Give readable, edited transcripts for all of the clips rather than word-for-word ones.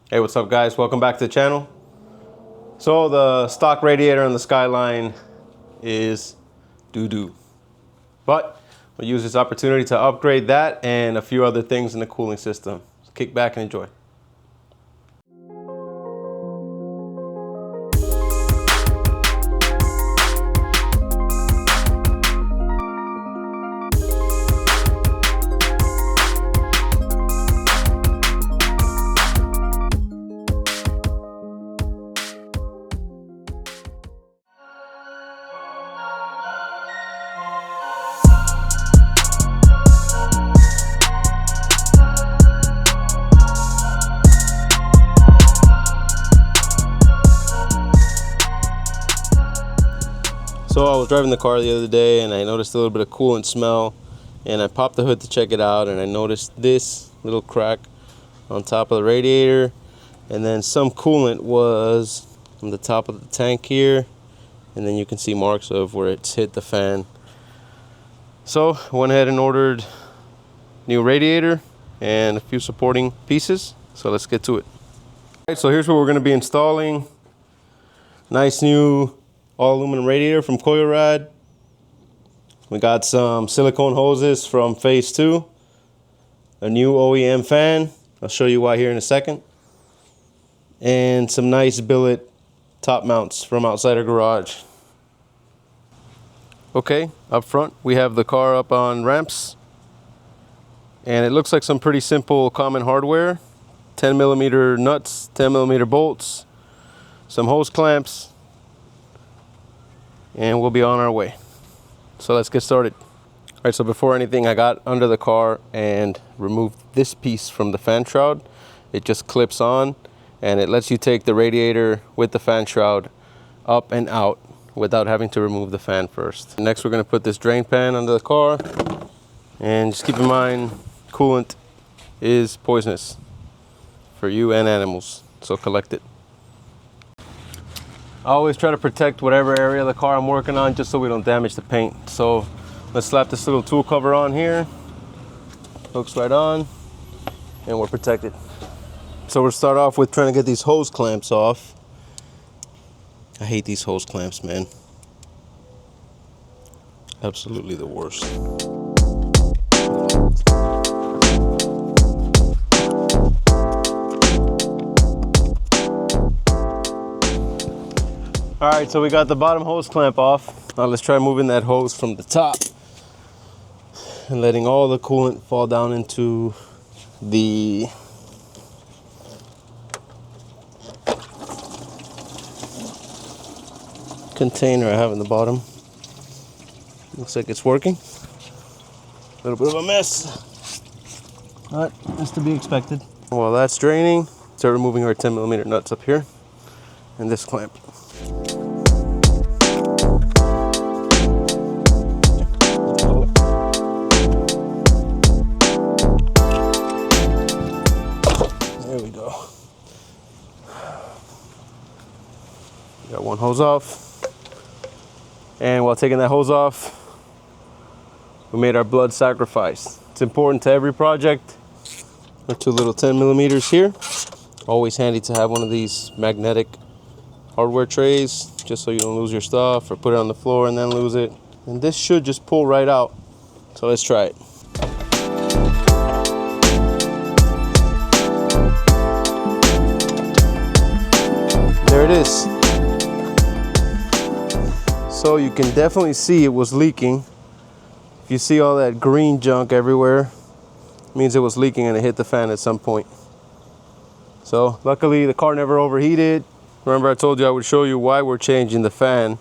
Hey, what's up guys? Welcome back to the channel. So the stock radiator on the Skyline is doo-doo. But we'll use this opportunity to upgrade that and a few other things in the cooling system. So kick back and enjoy. So I was driving the car the other day and I noticed a little bit of coolant smell, and I popped the hood to check it out, and I noticed this little crack on top of the radiator, and then some coolant was on the top of the tank here, and then you can see marks of where it's hit the fan. So I went ahead and ordered new radiator and a few supporting pieces. So let's get to it. All right, so here's what we're going to be installing. Nice new all aluminum radiator from KOYORAD. We got some silicone hoses from phase 2, a new OEM fan, I'll show you why here in a second, and some nice billet top mounts from outside our garage. Okay, up front we have the car up on ramps, and it looks like some pretty simple common hardware. 10mm nuts, 10mm bolts, some hose clamps, and we'll be on our way. So let's get started. All right, so before anything, I got under the car and removed this piece from the fan shroud. It just clips on, and it lets you take the radiator with the fan shroud up and out without having to remove the fan first. Next, we're gonna put this drain pan under the car, and just keep in mind, coolant is poisonous for you and animals, so collect it. I always try to protect whatever area of the car I'm working on just so we don't damage the paint. So let's slap this little tool cover on here. Hooks right on, and we're protected. So we'll start off with trying to get these hose clamps off. I hate these hose clamps, man. Absolutely the worst. All right, so we got the bottom hose clamp off. Now let's try moving that hose from the top and letting all the coolant fall down into the container I have in the bottom. Looks like it's working. A little bit of a mess, but that's to be expected. While that's draining, start removing our 10mm nuts up here and this clamp. There we go. Got one hose off. And while taking that hose off, we made our blood sacrifice. It's important to every project. Our two little 10mm here. Always handy to have one of these magnetic hardware trays, just so you don't lose your stuff or put it on the floor and then lose it. And this should just pull right out. So let's try it. There it is. So you can definitely see it was leaking. If you see all that green junk everywhere, it means it was leaking and it hit the fan at some point. So luckily the car never overheated. Remember I told you I would show you why we're changing the fan.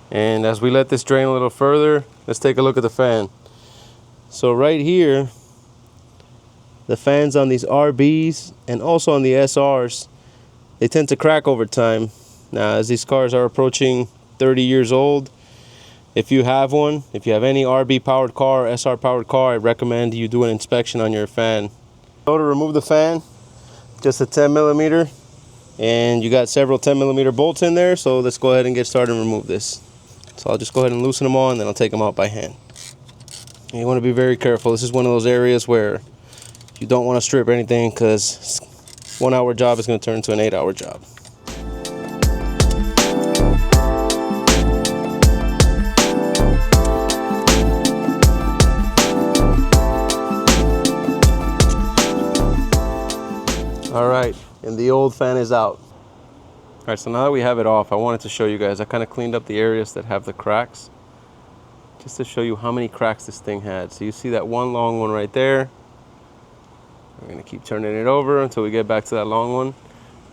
And as we let this drain a little further, let's take a look at the fan. So right here, the fans on these RBs and also on the SRs, they tend to crack over time. Now, as these cars are approaching 30 years old, if you have one, if you have any RB powered car or SR powered car, I recommend you do an inspection on your fan. So to remove the fan, just a 10mm, and you got several 10mm bolts in there, so let's go ahead and get started and remove this. So I'll just go ahead and loosen them all, and then I'll take them out by hand. And you want to be very careful. This is one of those areas where you don't want to strip anything because 1 hour job is going to turn into an 8 hour job. All right, and the old fan is out. All right, so now that we have it off, I wanted to show you guys, I kind of cleaned up the areas that have the cracks, just to show you how many cracks this thing had. So you see that one long one right there. We're gonna keep turning it over until we get back to that long one.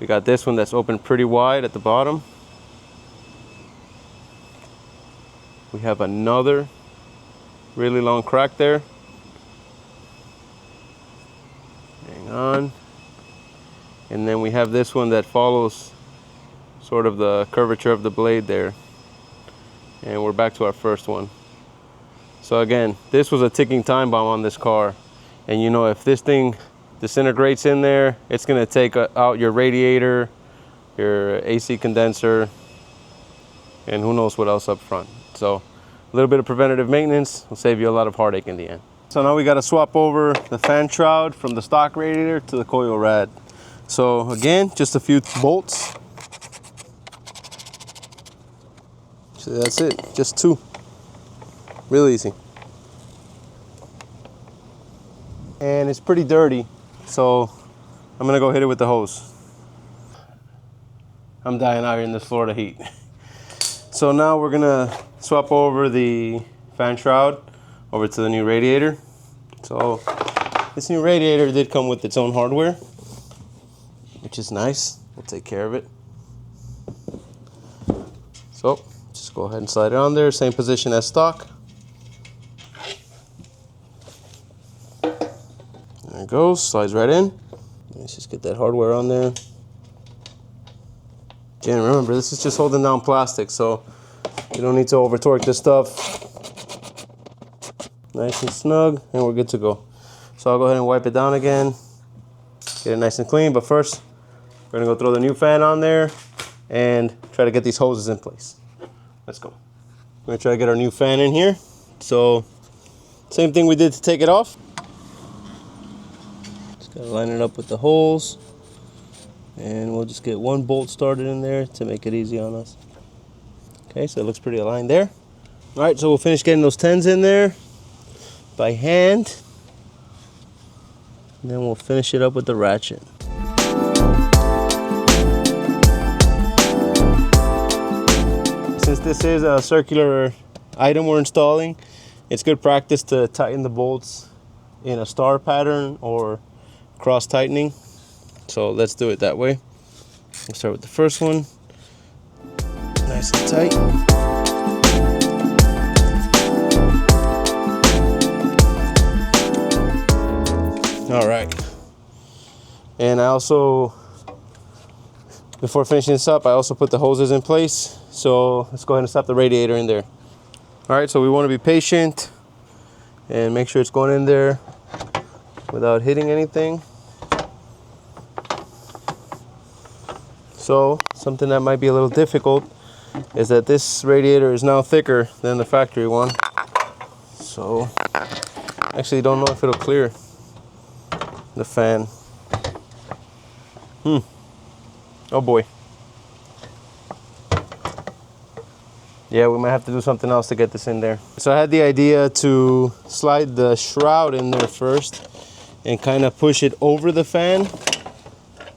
We got this one that's open pretty wide at the bottom. We have another really long crack there. Hang on. And then we have this one that follows sort of the curvature of the blade there. And we're back to our first one. So again, this was a ticking time bomb on this car. And you know, if this thing disintegrates in there, it's gonna take out your radiator, your AC condenser, and who knows what else up front. So a little bit of preventative maintenance will save you a lot of heartache in the end. So now we gotta swap over the fan shroud from the stock radiator to the KOYORAD. So again, just a few bolts. So that's it, just 2. Real easy. And it's pretty dirty, so I'm gonna go hit it with the hose. I'm dying out here in this Florida heat. So now we're gonna swap over the fan shroud over to the new radiator. So this new radiator did come with its own hardware, which is nice. We'll take care of it. So just go ahead and slide it on there, same position as stock. There it goes, slides right in. Let's just get that hardware on there. Again, remember, this is just holding down plastic, so you don't need to over torque this stuff. Nice and snug, and we're good to go. So I'll go ahead and wipe it down again, get it nice and clean, but first, we're gonna go throw the new fan on there and try to get these hoses in place. Let's go. We're gonna try to get our new fan in here. So, same thing we did to take it off. Just gotta line it up with the holes. And we'll just get one bolt started in there to make it easy on us. Okay, so it looks pretty aligned there. All right, so we'll finish getting those 10s in there by hand. And then we'll finish it up with the ratchet. Since this is a circular item we're installing, it's good practice to tighten the bolts in a star pattern or cross tightening. So let's do it that way. We'll start with the first one. Nice and tight. All right. And I also, before finishing this up, I also put the hoses in place. So let's go ahead and slap the radiator in there. All right, so we want to be patient and make sure it's going in there without hitting anything. So something that might be a little difficult is that this radiator is now thicker than the factory one. So I actually don't know if it'll clear the fan. Oh boy. Yeah, we might have to do something else to get this in there. So I had the idea to slide the shroud in there first and kind of push it over the fan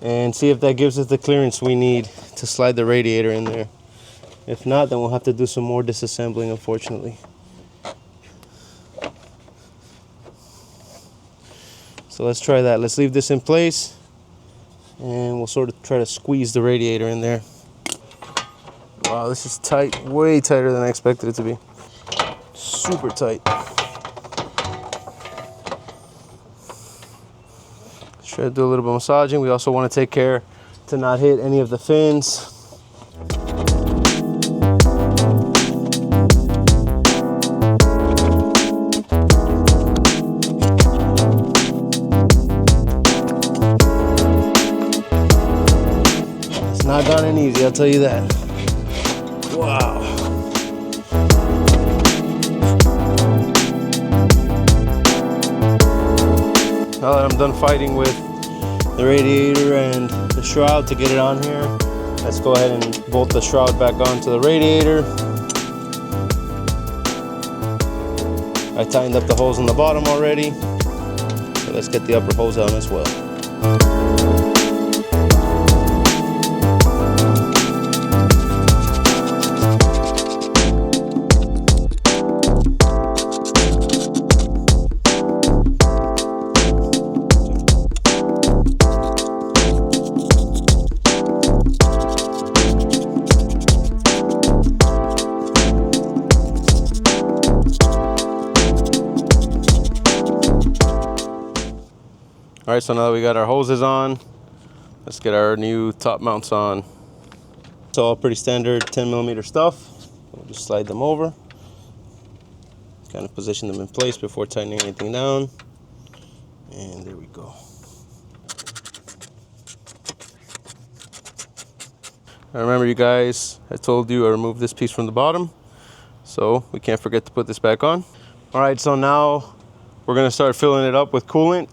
and see if that gives us the clearance we need to slide the radiator in there. If not, then we'll have to do some more disassembling, unfortunately. So let's try that. Let's leave this in place and we'll sort of try to squeeze the radiator in there. Wow, this is tight, way tighter than I expected it to be. Super tight. Try to do a little bit of massaging. We also want to take care to not hit any of the fins. It's not gone in easy, I'll tell you that. Wow. Now that I'm done fighting with the radiator and the shroud to get it on here. Let's go ahead and bolt the shroud back onto the radiator. I tightened up the holes in the bottom already, so let's get the upper hose on as well. Alright, so now that we got our hoses on, let's get our new top mounts on. It's all pretty standard 10mm stuff. We'll just slide them over. Kind of position them in place before tightening anything down. And there we go. Now remember, you guys, I told you I removed this piece from the bottom, so we can't forget to put this back on. Alright, so now we're going to start filling it up with coolant.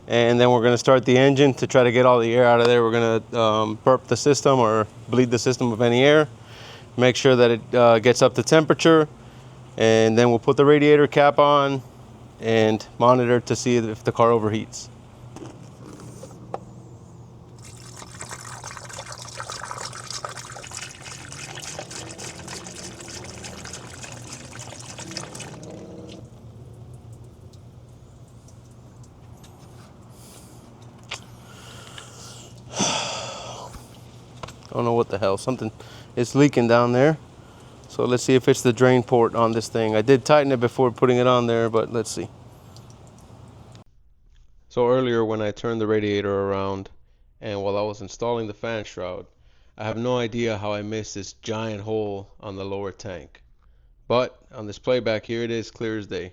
And then we're going to start the engine to try to get all the air out of there. We're going to burp the system or bleed the system of any air. Make sure that it gets up to temperature. And then we'll put the radiator cap on and monitor to see if the car overheats. I don't know what the hell, something is leaking down there. So let's see if it's the drain port on this thing. I did tighten it before putting it on there, but let's see. So earlier when I turned the radiator around and while I was installing the fan shroud, I have no idea how I missed this giant hole on the lower tank. But on this playback here, it is clear as day.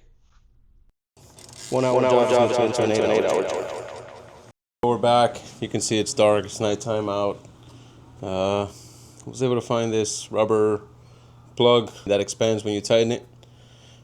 1 hour job into an 8 hour. We're back. You can see it's dark. It's nighttime out. I was able to find this rubber plug that expands when you tighten it,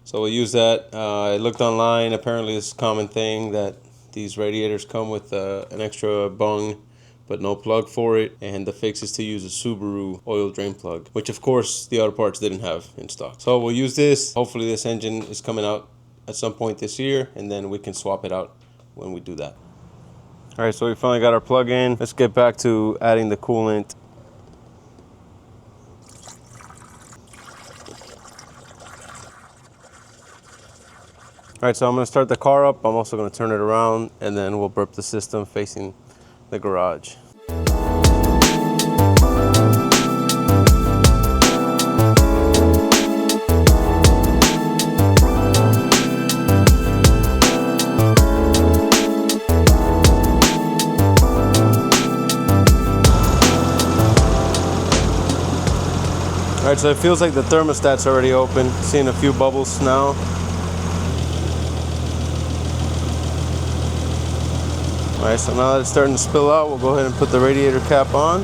so we'll use that. I looked online. Apparently it's a common thing that these radiators come with an extra bung but no plug for it, and the fix is to use a Subaru oil drain plug, which of course the other parts didn't have in stock. So we'll use this. Hopefully this engine is coming out at some point this year, and then we can swap it out when we do that. Alright, so we finally got our plug in. Let's get back to adding the coolant. Alright, so I'm going to start the car up. I'm also going to turn it around, and then we'll burp the system facing the garage. Alright, so it feels like the thermostat's already open. Seeing a few bubbles now. Alright, so now that it's starting to spill out, we'll go ahead and put the radiator cap on.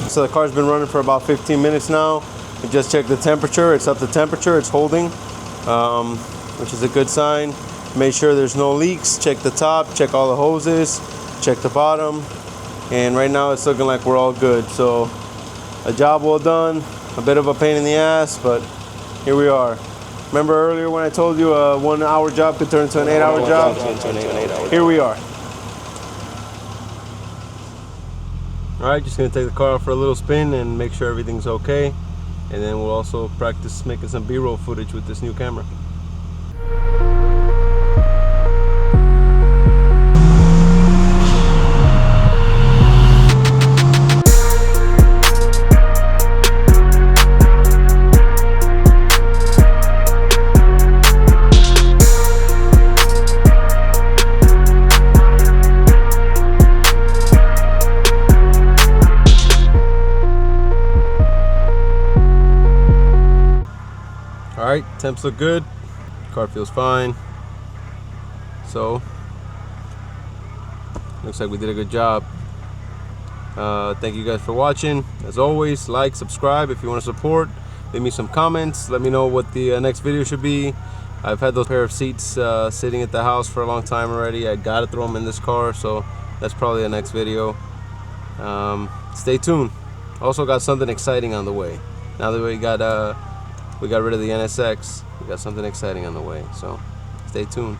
So the car's been running for about 15 minutes now. We just checked the temperature. It's up to temperature. It's holding, which is a good sign. Make sure there's no leaks. Check the top. Check all the hoses. Check the bottom. And right now it's looking like we're all good. So a job well done. A bit of a pain in the ass, but here we are. Remember earlier when I told you a 1 hour job could turn into an 8 hour job? Here we are. Alright, just going to take the car out for a little spin and make sure everything's okay. And then we'll also practice making some B-roll footage with this new camera. Alright, temps look good, car feels fine, so looks like we did a good job. Thank you guys for watching. As always, like, subscribe if you want to support, leave me some comments, let me know what the next video should be, I've had those pair of seats sitting at the house for a long time already. I gotta throw them in this car, so that's probably the next video. Stay tuned. Also got something exciting on the way. Now that we got rid of the NSX, we got something exciting on the way, so stay tuned.